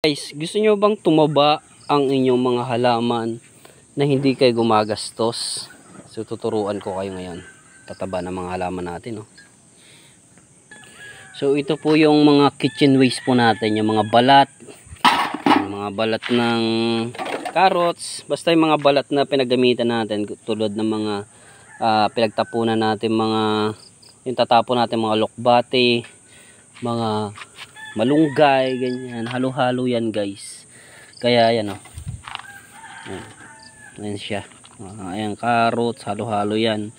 Guys, gusto nyo bang tumaba ang inyong mga halaman na hindi kayo gumagastos? So tuturuan ko kayo ngayon. Tataba ng mga halaman natin, no? So ito po yung mga kitchen waste po natin, yung mga balat ng carrots, basta yung mga balat na pinagamitan natin tulad ng mga pinagtapunan natin, yung tatapon natin mga lokbate, mga malunggay, ganyan, halo-halo yan guys. Kaya yan, oh. Ayan siya, ayan, carrots, halo-halo yan,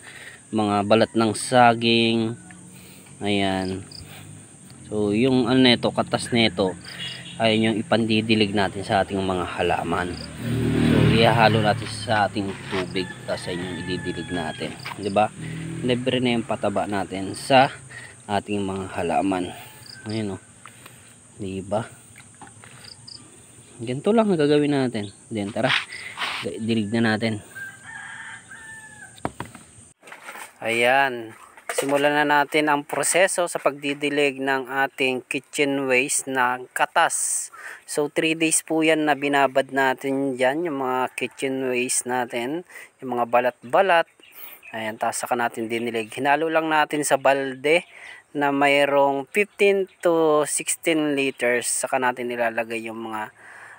mga balat ng saging, ayan. So yung ano nito, katas nito, ayun yung ipandidilig natin sa ating mga halaman. So ihahalo natin sa ating tubig, tapos ayun yung ididilig natin, di ba? Libre na yung pataba natin sa ating mga halaman. Ayun, oh. Diba? Ganito lang ang gagawin natin. Then tara, dilig na natin. Ayan, simulan na natin ang proseso sa pagdidilig ng ating kitchen waste na katas. So 3 days po yan na binabad natin dyan, yung mga kitchen waste natin, yung mga balat-balat. Ayan, tapos saka natin dinilig. Hinalo lang natin sa balde na mayroong 15 to 16 liters. Saka natin nilalagay yung mga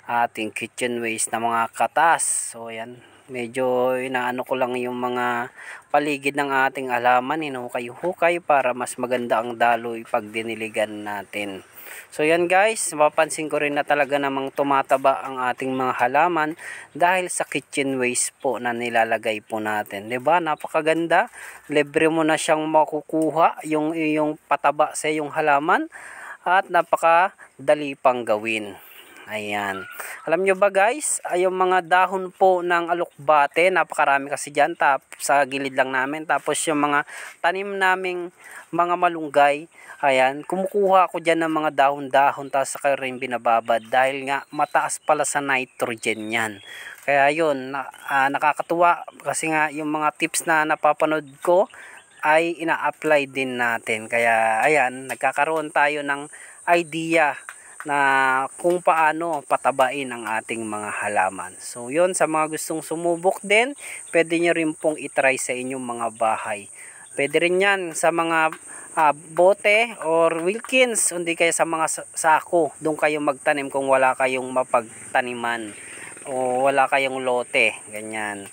ating kitchen waste na mga katas. So ayan, medyo inaano ko lang yung mga paligid ng ating halaman, hinukay-hukay para mas maganda ang daloy pag diniligan natin. So yan guys, mapapansin ko rin na talaga namang tumataba ang ating mga halaman dahil sa kitchen waste po na nilalagay po natin. 'Di ba? Napakaganda. Libre mo na siyang makukuha yung iyong pataba sa iyong halaman at napakadali pang gawin. Ayan. Alam nyo ba guys, yung mga dahon po ng alokbate, napakarami kasi dyan sa gilid lang namin. Tapos yung mga tanim naming mga malunggay, ayan, kumukuha ako dyan ng mga dahon-dahon, tapos saka rin binababad dahil nga mataas pala sa nitrogen yan. Kaya yun, nakakatuwa kasi nga yung mga tips na napapanood ko ay ina-apply din natin. Kaya ayan, nagkakaroon tayo ng idea na kung paano patabain ang ating mga halaman. So yun, sa mga gustong sumubok din, pwede nyo rin pong itry sa inyong mga bahay. Pwede rin yan sa mga bote or Wilkins, hindi kayo sa mga sako. Doon kayo magtanim kung wala kayong mapagtaniman o wala kayong lote, ganyan.